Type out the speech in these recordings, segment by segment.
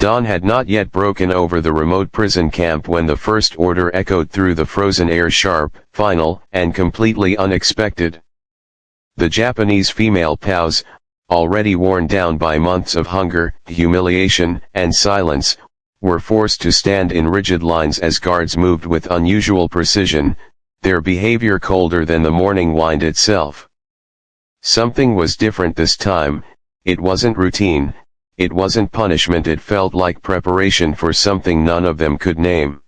Dawn had not yet broken over the remote prison camp when the first order echoed through the frozen air, sharp, final, and completely unexpected. The Japanese female POWs, already worn down by months of hunger, humiliation, and silence, were forced to stand in rigid lines as guards moved with unusual precision, their behavior colder than the morning wind itself. Something was different this time. It wasn't routine, it wasn't punishment, it felt like preparation for something none of them could name.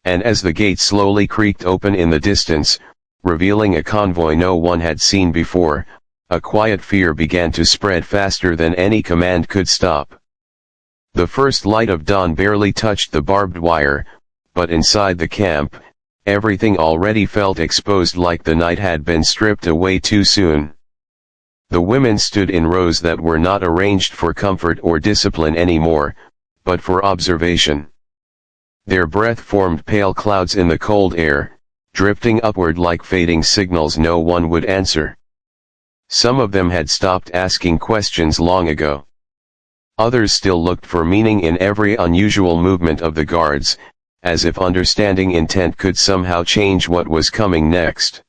And as the gate slowly creaked open in the distance, revealing a convoy no one had seen before, a quiet fear began to spread faster than any command could stop. The first light of dawn barely touched the barbed wire, but inside the camp, everything already felt exposed, like the night had been stripped away too soon. The women stood in rows that were not arranged for comfort or discipline anymore, but for observation. Their breath formed pale clouds in the cold air, drifting upward like fading signals no one would answer. Some of them had stopped asking questions long ago. Others still looked for meaning in every unusual movement of the guards, as if understanding intent could somehow change what was coming next.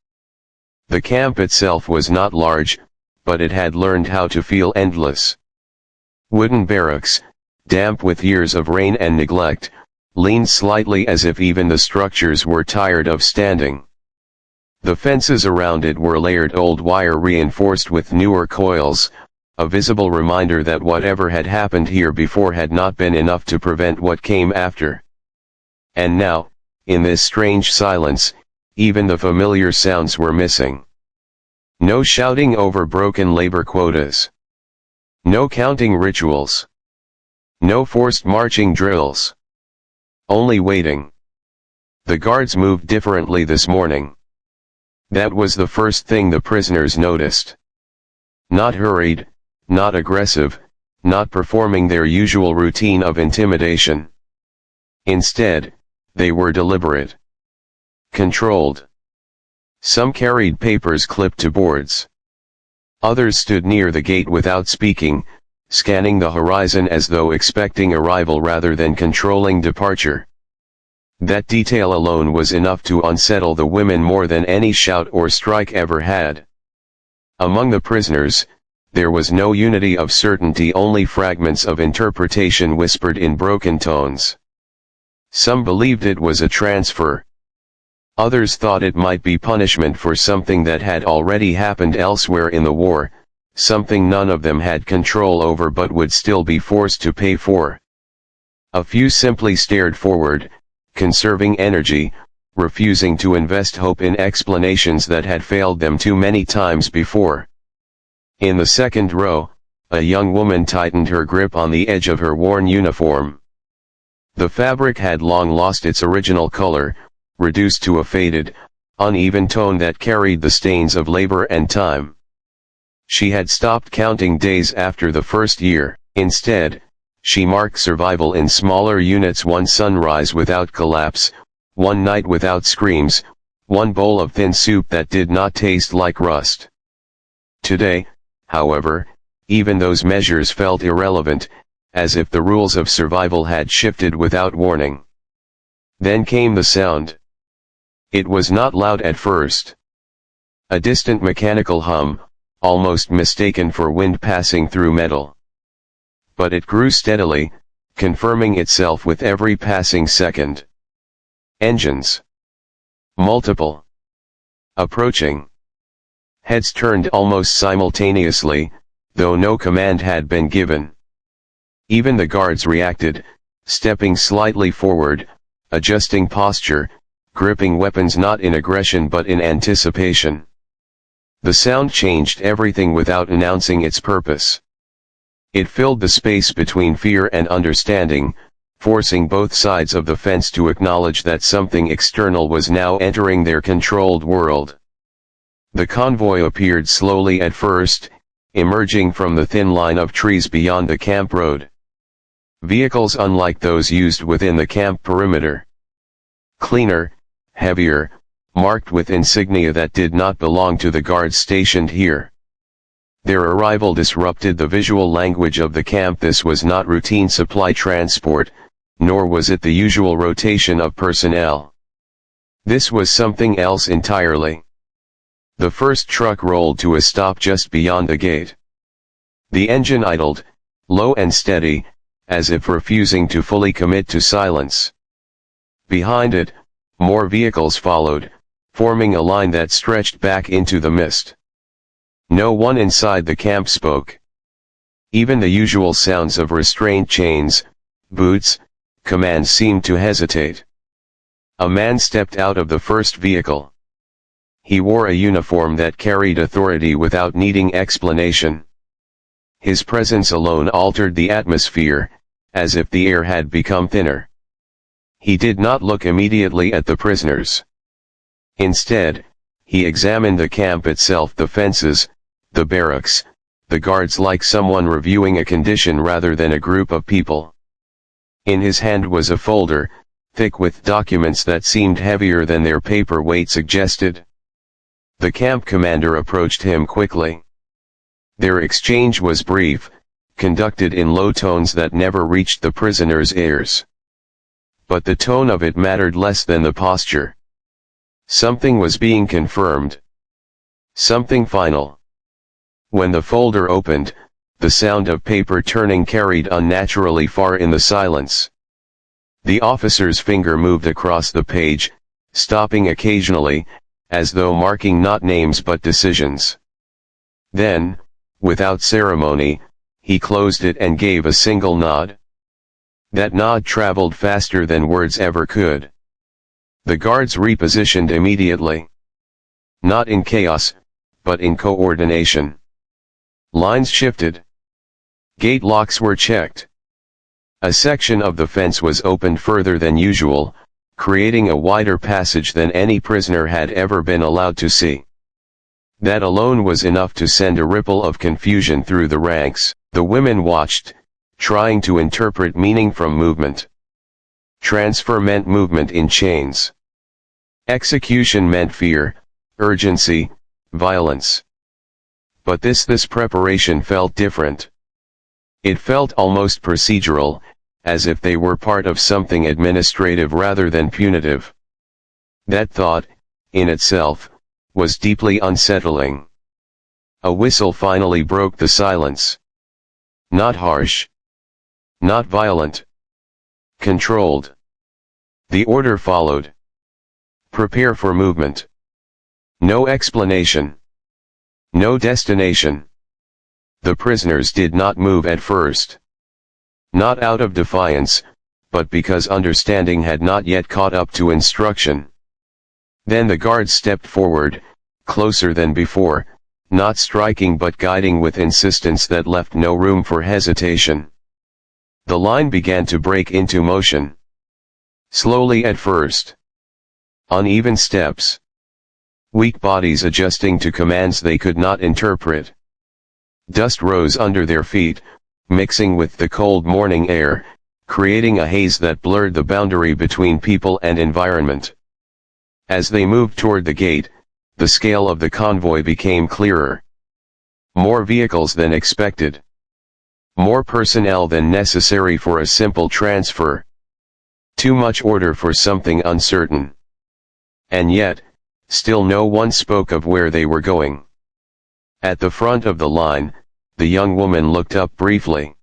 The camp itself was not large, but it had learned how to feel endless. Wooden barracks, damp with years of rain and neglect, leaned slightly as if even the structures were tired of standing. The fences around it were layered old wire reinforced with newer coils, a visible reminder that whatever had happened here before had not been enough to prevent what came after. And now, in this strange silence, even the familiar sounds were missing. No shouting over broken labor quotas. No counting rituals. No forced marching drills. Only waiting. The guards moved differently this morning. That was the first thing the prisoners noticed. Not hurried, not aggressive, not performing their usual routine of intimidation. Instead, they were deliberate. Controlled. Some carried papers clipped to boards. Others stood near the gate without speaking, scanning the horizon as though expecting arrival rather than controlling departure. That detail alone was enough to unsettle the women more than any shout or strike ever had. Among the prisoners, there was no unity of certainty, only fragments of interpretation whispered in broken tones. Some believed it was a transfer. Others thought it might be punishment for something that had already happened elsewhere in the war, something none of them had control over but would still be forced to pay for. A few simply stared forward, conserving energy, refusing to invest hope in explanations that had failed them too many times before. In the second row, a young woman tightened her grip on the edge of her worn uniform. The fabric had long lost its original color, reduced to a faded, uneven tone that carried the stains of labor and time. She had stopped counting days after the first year. Instead, she marked survival in smaller units: one sunrise without collapse, one night without screams, one bowl of thin soup that did not taste like rust. Today, however, even those measures felt irrelevant, as if the rules of survival had shifted without warning. Then came the sound. It was not loud at first. A distant mechanical hum, almost mistaken for wind passing through metal. But it grew steadily, confirming itself with every passing second. Engines. Multiple. Approaching. Heads turned almost simultaneously, though no command had been given. Even the guards reacted, stepping slightly forward, adjusting posture, gripping weapons not in aggression but in anticipation. The sound changed everything without announcing its purpose. It filled the space between fear and understanding, forcing both sides of the fence to acknowledge that something external was now entering their controlled world. The convoy appeared slowly at first, emerging from the thin line of trees beyond the camp road. Vehicles unlike those used within the camp perimeter. Cleaner, heavier, marked with insignia that did not belong to the guards stationed here. Their arrival disrupted the visual language of the camp. This was not routine supply transport, nor was it the usual rotation of personnel. This was something else entirely. The first truck rolled to a stop just beyond the gate. The engine idled, low and steady, as if refusing to fully commit to silence. Behind it, more vehicles followed, forming a line that stretched back into the mist. No one inside the camp spoke. Even the usual sounds of restraint chains, boots, commands seemed to hesitate. A man stepped out of the first vehicle. He wore a uniform that carried authority without needing explanation. His presence alone altered the atmosphere, as if the air had become thinner. He did not look immediately at the prisoners. Instead, he examined the camp itself, the fences, the barracks, the guards, like someone reviewing a condition rather than a group of people. In his hand was a folder, thick with documents that seemed heavier than their paper weight suggested. The camp commander approached him quickly. Their exchange was brief, conducted in low tones that never reached the prisoner's ears. But the tone of it mattered less than the posture. Something was being confirmed. Something final. When the folder opened, the sound of paper turning carried unnaturally far in the silence. The officer's finger moved across the page, stopping occasionally, as though marking not names but decisions. Then, without ceremony, he closed it and gave a single nod. That nod traveled faster than words ever could. The guards repositioned immediately. Not in chaos, but in coordination. Lines shifted. Gate locks were checked. A section of the fence was opened further than usual, creating a wider passage than any prisoner had ever been allowed to see. That alone was enough to send a ripple of confusion through the ranks. The women watched, trying to interpret meaning from movement. Transfer meant movement in chains. Execution meant fear, urgency, violence. But this preparation felt different. It felt almost procedural, as if they were part of something administrative rather than punitive. That thought, in itself, was deeply unsettling. A whistle finally broke the silence. Not harsh. Not violent. Controlled. The order followed. Prepare for movement. No explanation. No destination. The prisoners did not move at first. Not out of defiance, but because understanding had not yet caught up to instruction. Then the guards stepped forward, closer than before, not striking but guiding with insistence that left no room for hesitation. The line began to break into motion. Slowly at first. Uneven steps. Weak bodies adjusting to commands they could not interpret. Dust rose under their feet, mixing with the cold morning air, creating a haze that blurred the boundary between people and environment. As they moved toward the gate, the scale of the convoy became clearer. More vehicles than expected. More personnel than necessary for a simple transfer. Too much order for something uncertain. And yet, still no one spoke of where they were going. At the front of the line, the young woman looked up briefly.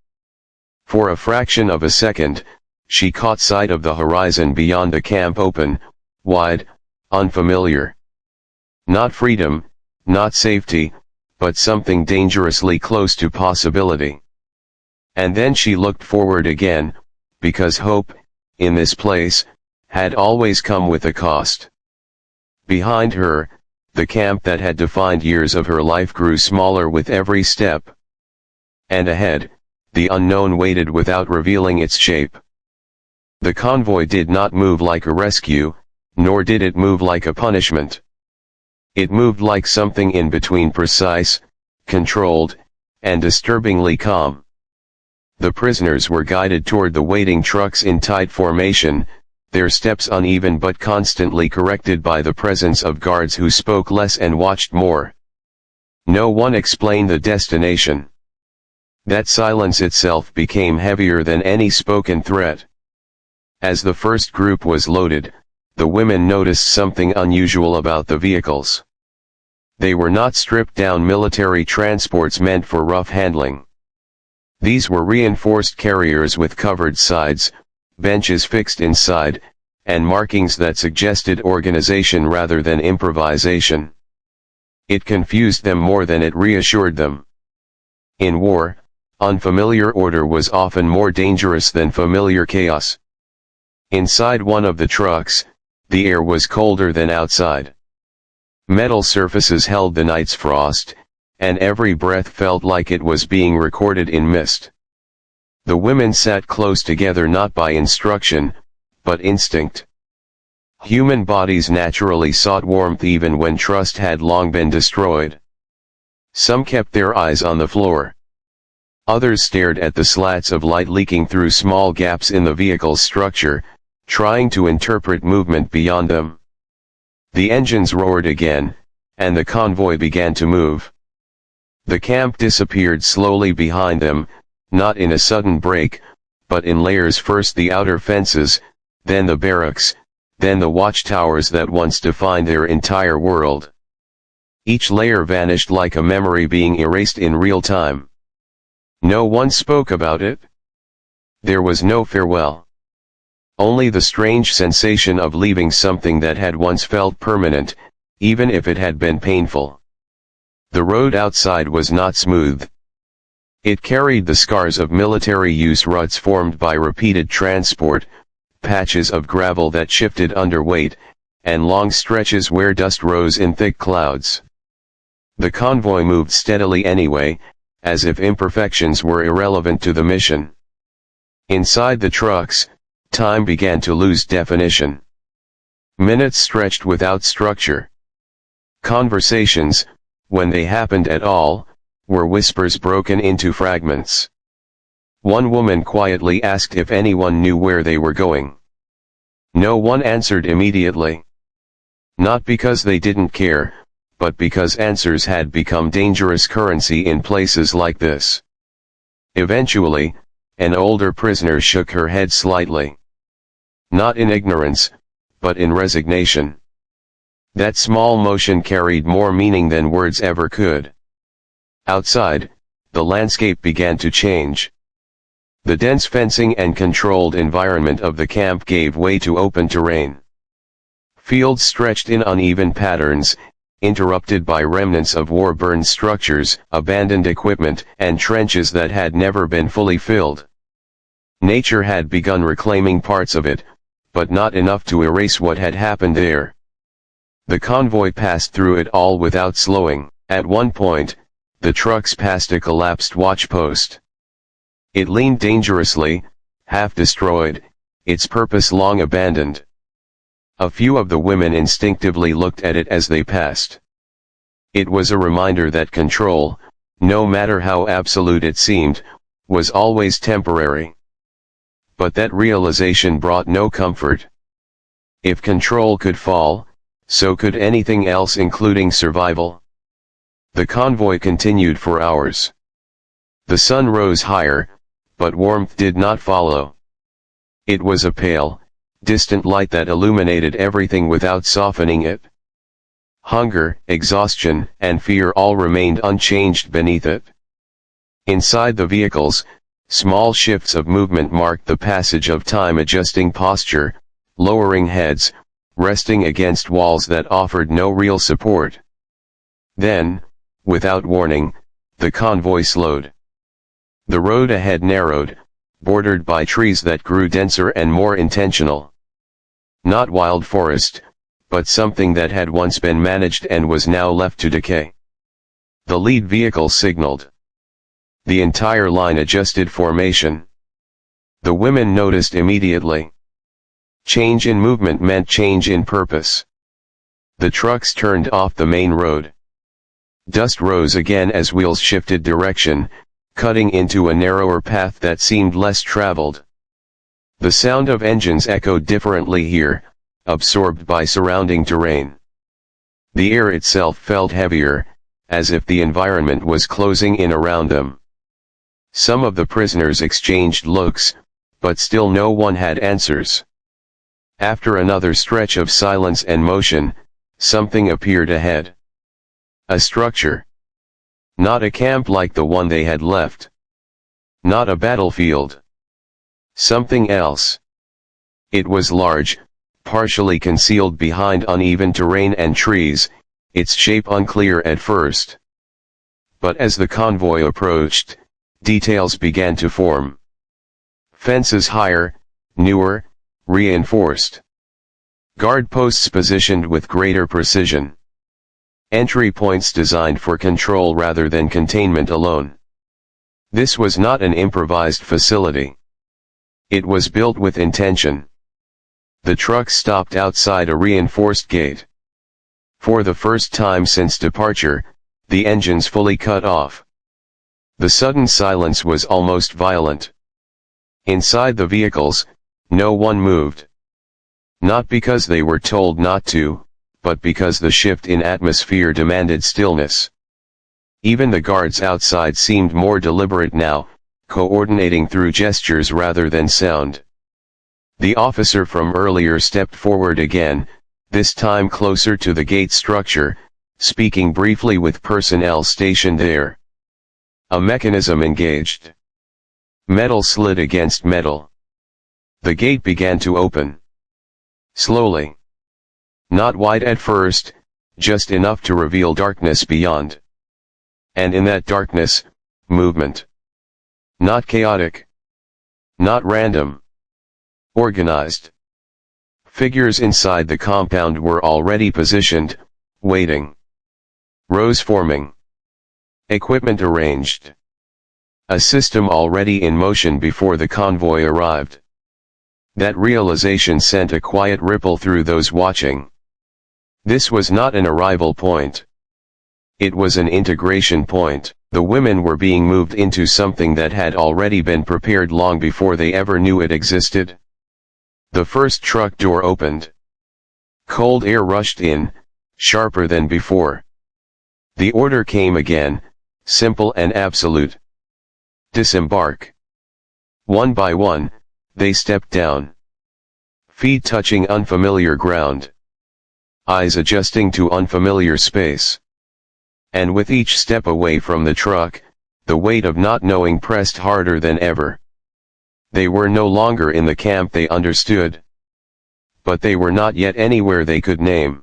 For a fraction of a second, she caught sight of the horizon beyond the camp, open, wide, unfamiliar. Not freedom, not safety, but something dangerously close to possibility. And then she looked forward again, because hope, in this place, had always come with a cost. Behind her, the camp that had defined years of her life grew smaller with every step. And ahead, the unknown waited without revealing its shape. The convoy did not move like a rescue, nor did it move like a punishment. It moved like something in between, precise, controlled, and disturbingly calm. The prisoners were guided toward the waiting trucks in tight formation, their steps uneven but constantly corrected by the presence of guards who spoke less and watched more. No one explained the destination. That silence itself became heavier than any spoken threat. As the first group was loaded, the women noticed something unusual about the vehicles. They were not stripped-down military transports meant for rough handling. These were reinforced carriers with covered sides, benches fixed inside, and markings that suggested organization rather than improvisation. It confused them more than it reassured them. In war, unfamiliar order was often more dangerous than familiar chaos. Inside one of the trucks, the air was colder than outside. Metal surfaces held the night's frost, and every breath felt like it was being recorded in mist. The women sat close together not by instruction, but instinct. Human bodies naturally sought warmth even when trust had long been destroyed. Some kept their eyes on the floor. Others stared at the slats of light leaking through small gaps in the vehicle's structure, trying to interpret movement beyond them. The engines roared again, and the convoy began to move. The camp disappeared slowly behind them, not in a sudden break, but in layers. First the outer fences, then the barracks, then the watchtowers that once defined their entire world. Each layer vanished like a memory being erased in real time. No one spoke about it. There was no farewell. Only the strange sensation of leaving something that had once felt permanent, even if it had been painful. The road outside was not smooth. It carried the scars of military use, ruts formed by repeated transport, patches of gravel that shifted under weight, and long stretches where dust rose in thick clouds. The convoy moved steadily anyway, as if imperfections were irrelevant to the mission. Inside the trucks, time began to lose definition. Minutes stretched without structure. Conversations, when they happened at all, were whispers broken into fragments. One woman quietly asked if anyone knew where they were going. No one answered immediately. Not because they didn't care, but because answers had become dangerous currency in places like this. Eventually, an older prisoner shook her head slightly. Not in ignorance, but in resignation. That small motion carried more meaning than words ever could. Outside, the landscape began to change. The dense fencing and controlled environment of the camp gave way to open terrain. Fields stretched in uneven patterns, interrupted by remnants of war-burned structures, abandoned equipment, and trenches that had never been fully filled. Nature had begun reclaiming parts of it, but not enough to erase what had happened there. The convoy passed through it all without slowing. At one point, the trucks passed a collapsed watchpost. It leaned dangerously, half destroyed, its purpose long abandoned. A few of the women instinctively looked at it as they passed. It was a reminder that control, no matter how absolute it seemed, was always temporary. But that realization brought no comfort. If control could fall, so could anything else, including survival. The convoy continued for hours. The sun rose higher, but warmth did not follow. It was a pale, distant light that illuminated everything without softening it. Hunger, exhaustion, and fear all remained unchanged beneath it. Inside the vehicles, small shifts of movement marked the passage of time, adjusting posture, lowering heads, resting against walls that offered no real support. Then, without warning, the convoy slowed. The road ahead narrowed, bordered by trees that grew denser and more intentional. Not wild forest, but something that had once been managed and was now left to decay. The lead vehicle signaled. The entire line adjusted formation. The women noticed immediately. Change in movement meant change in purpose. The trucks turned off the main road. Dust rose again as wheels shifted direction, cutting into a narrower path that seemed less traveled. The sound of engines echoed differently here, absorbed by surrounding terrain. The air itself felt heavier, as if the environment was closing in around them. Some of the prisoners exchanged looks, but still no one had answers. After another stretch of silence and motion, something appeared ahead. A structure. Not a camp like the one they had left. Not a battlefield. Something else. It was large, partially concealed behind uneven terrain and trees, its shape unclear at first. But as the convoy approached, details began to form. Fences higher, newer, reinforced. Guard posts positioned with greater precision. Entry points designed for control rather than containment alone. This was not an improvised facility. It was built with intention. The truck stopped outside a reinforced gate. For the first time since departure, the engines fully cut off. The sudden silence was almost violent. Inside the vehicles, no one moved. Not because they were told not to, but because the shift in atmosphere demanded stillness. Even the guards outside seemed more deliberate now, coordinating through gestures rather than sound. The officer from earlier stepped forward again, this time closer to the gate structure, speaking briefly with personnel stationed there. A mechanism engaged. Metal slid against metal. The gate began to open. Slowly. Not wide at first, just enough to reveal darkness beyond. And in that darkness, movement. Not chaotic. Not random. Organized. Figures inside the compound were already positioned, waiting. Rows forming. Equipment arranged. A system already in motion before the convoy arrived. That realization sent a quiet ripple through those watching. This was not an arrival point. It was an integration point. The women were being moved into something that had already been prepared long before they ever knew it existed. The first truck door opened. Cold air rushed in, sharper than before. The order came again, simple and absolute. Disembark. One by one, they stepped down. Feet touching unfamiliar ground. Eyes adjusting to unfamiliar space. And with each step away from the truck, the weight of not knowing pressed harder than ever. They were no longer in the camp they understood. But they were not yet anywhere they could name.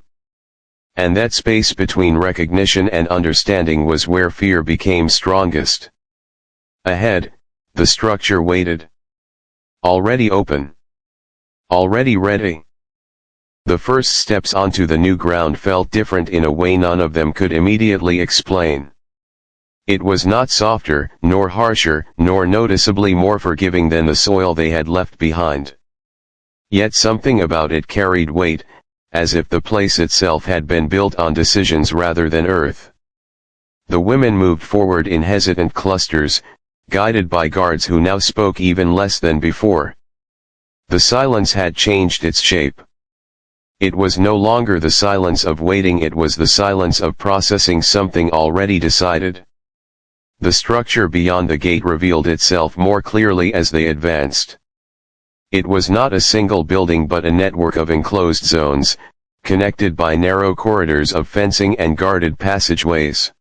And that space between recognition and understanding was where fear became strongest. Ahead, the structure waited. Already open. Already ready. The first steps onto the new ground felt different in a way none of them could immediately explain. It was not softer, nor harsher, nor noticeably more forgiving than the soil they had left behind. Yet something about it carried weight, as if the place itself had been built on decisions rather than earth. The women moved forward in hesitant clusters, guided by guards who now spoke even less than before. The silence had changed its shape. It was no longer the silence of waiting, it was the silence of processing something already decided. The structure beyond the gate revealed itself more clearly as they advanced. It was not a single building but a network of enclosed zones, connected by narrow corridors of fencing and guarded passageways.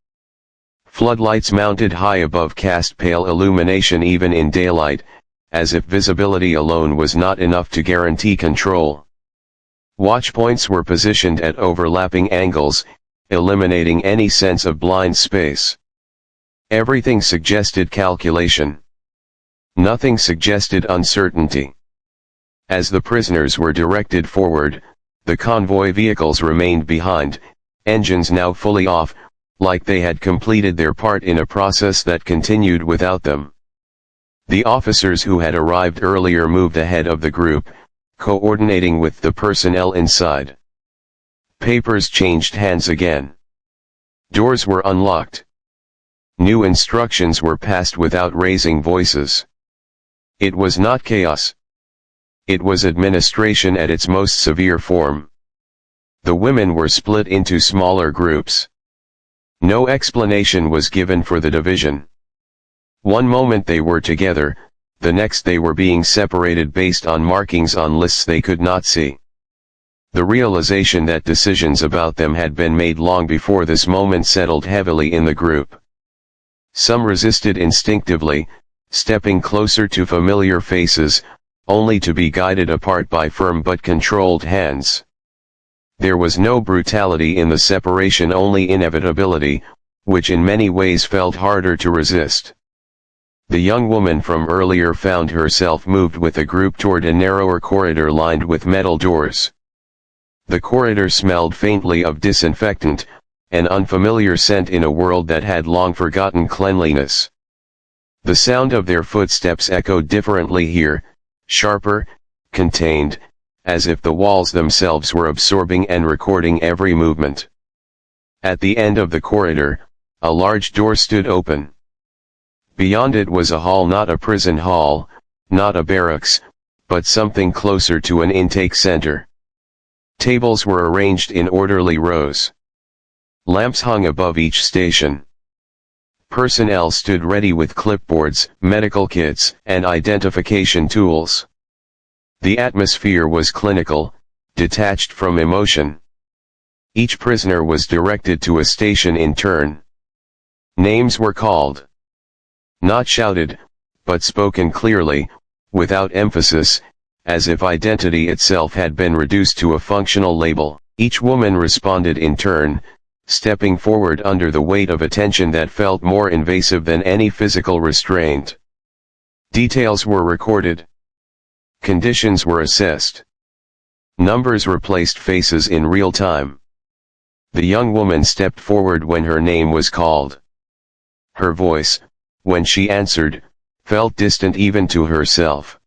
Floodlights mounted high above cast pale illumination even in daylight, as if visibility alone was not enough to guarantee control. Watchpoints were positioned at overlapping angles, eliminating any sense of blind space. Everything suggested calculation. Nothing suggested uncertainty. As the prisoners were directed forward, the convoy vehicles remained behind, engines now fully off, like they had completed their part in a process that continued without them. The officers who had arrived earlier moved ahead of the group, coordinating with the personnel inside. Papers changed hands again. Doors were unlocked. New instructions were passed without raising voices. It was not chaos. It was administration at its most severe form. The women were split into smaller groups. No explanation was given for the division. One moment they were together, the next they were being separated based on markings on lists they could not see. The realization that decisions about them had been made long before this moment settled heavily in the group. Some resisted instinctively, stepping closer to familiar faces, only to be guided apart by firm but controlled hands. There was no brutality in the separation, only inevitability, which in many ways felt harder to resist. The young woman from earlier found herself moved with the group toward a narrower corridor lined with metal doors. The corridor smelled faintly of disinfectant, an unfamiliar scent in a world that had long forgotten cleanliness. The sound of their footsteps echoed differently here, sharper, contained, as if the walls themselves were absorbing and recording every movement. At the end of the corridor, a large door stood open. Beyond it was a hall, not a prison hall, not a barracks, but something closer to an intake center. Tables were arranged in orderly rows. Lamps hung above each station. Personnel stood ready with clipboards, medical kits, and identification tools. The atmosphere was clinical, detached from emotion. Each prisoner was directed to a station in turn. Names were called. Not shouted, but spoken clearly, without emphasis, as if identity itself had been reduced to a functional label. Each woman responded in turn, stepping forward under the weight of attention that felt more invasive than any physical restraint. Details were recorded. Conditions were assessed. Numbers replaced faces in real time. The young woman stepped forward when her name was called. Her voice, when she answered, felt distant even to herself.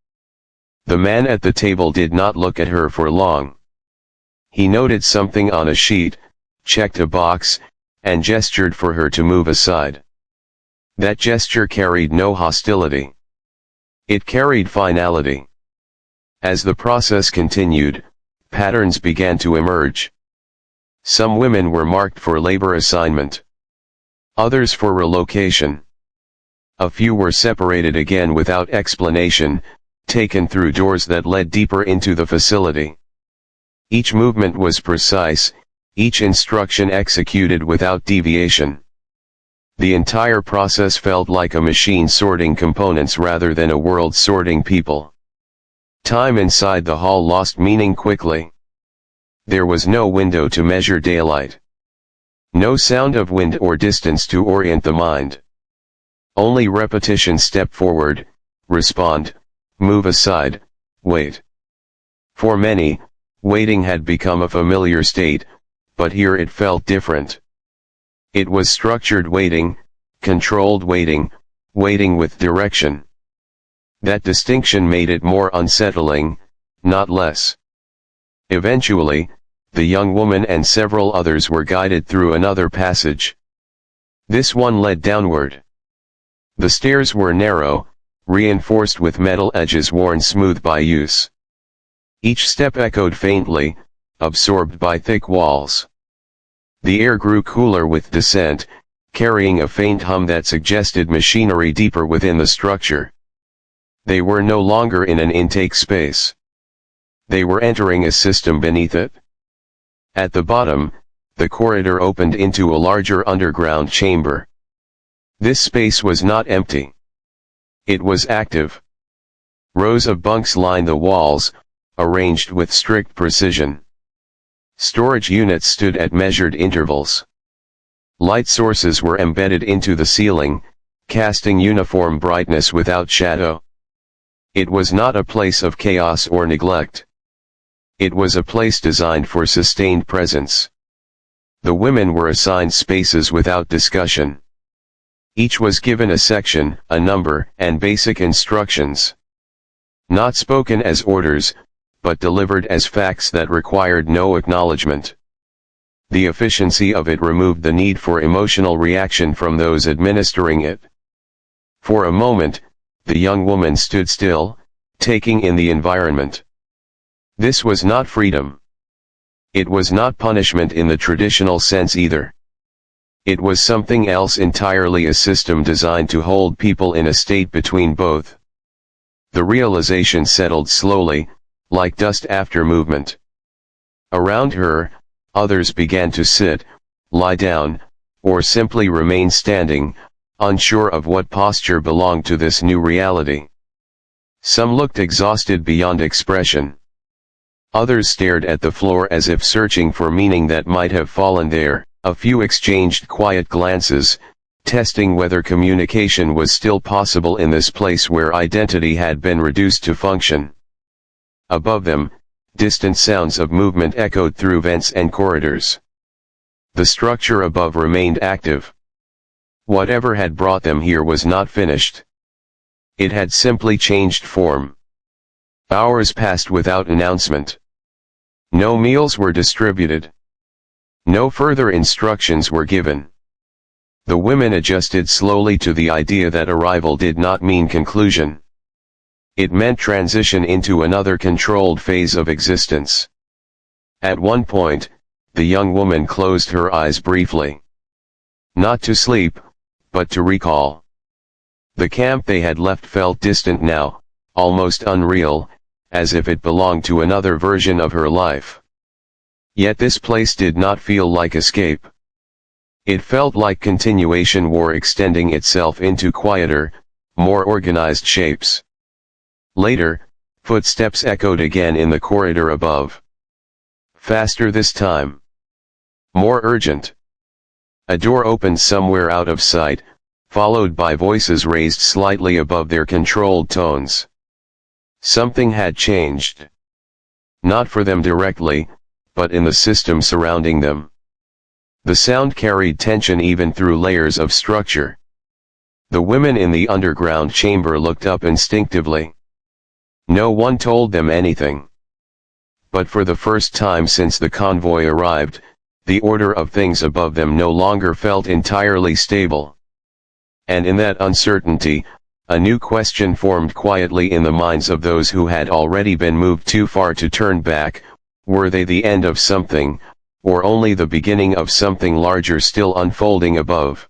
The man at the table did not look at her for long. He noted something on a sheet, checked a box, and gestured for her to move aside. That gesture carried no hostility. It carried finality. As the process continued, patterns began to emerge. Some women were marked for labor assignment. Others for relocation. A few were separated again without explanation, taken through doors that led deeper into the facility. Each movement was precise, each instruction executed without deviation. The entire process felt like a machine sorting components rather than a world sorting people. Time inside the hall lost meaning quickly. There was no window to measure daylight. No sound of wind or distance to orient the mind. Only repetition: step forward, respond, move aside, wait. For many, waiting had become a familiar state, but here it felt different. It was structured waiting, controlled waiting, waiting with direction. That distinction made it more unsettling, not less. Eventually, the young woman and several others were guided through another passage. This one led downward. The stairs were narrow, reinforced with metal edges worn smooth by use. Each step echoed faintly, absorbed by thick walls. The air grew cooler with descent, carrying a faint hum that suggested machinery deeper within the structure. They were no longer in an intake space. They were entering a system beneath it. At the bottom, the corridor opened into a larger underground chamber. This space was not empty. It was active. Rows of bunks lined the walls, arranged with strict precision. Storage units stood at measured intervals. Light sources were embedded into the ceiling, casting uniform brightness without shadow. It was not a place of chaos or neglect. It was a place designed for sustained presence. The women were assigned spaces without discussion. Each was given a section, a number, and basic instructions. Not spoken as orders, but delivered as facts that required no acknowledgement. The efficiency of it removed the need for emotional reaction from those administering it. For a moment, the young woman stood still, taking in the environment. This was not freedom. It was not punishment in the traditional sense either. It was something else entirely, a system designed to hold people in a state between both. The realization settled slowly, like dust after movement. Around her, others began to sit, lie down, or simply remain standing, unsure of what posture belonged to this new reality. Some looked exhausted beyond expression. Others stared at the floor as if searching for meaning that might have fallen there. A few exchanged quiet glances, testing whether communication was still possible in this place where identity had been reduced to function. Above them, distant sounds of movement echoed through vents and corridors. The structure above remained active. Whatever had brought them here was not finished. It had simply changed form. Hours passed without announcement. No meals were distributed. No further instructions were given. The women adjusted slowly to the idea that arrival did not mean conclusion. It meant transition into another controlled phase of existence. At one point, the young woman closed her eyes briefly. Not to sleep, but to recall. The camp they had left felt distant now, almost unreal, as if it belonged to another version of her life. Yet this place did not feel like escape. It felt like continuation, war extending itself into quieter, more organized shapes. Later, footsteps echoed again in the corridor above. Faster this time. More urgent. A door opened somewhere out of sight, followed by voices raised slightly above their controlled tones. Something had changed. Not for them directly, but in the system surrounding them. The sound carried tension even through layers of structure. The women in the underground chamber looked up instinctively. No one told them anything. But for the first time since the convoy arrived, the order of things above them no longer felt entirely stable. And in that uncertainty, a new question formed quietly in the minds of those who had already been moved too far to turn back. Were they the end of something, or only the beginning of something larger still unfolding above?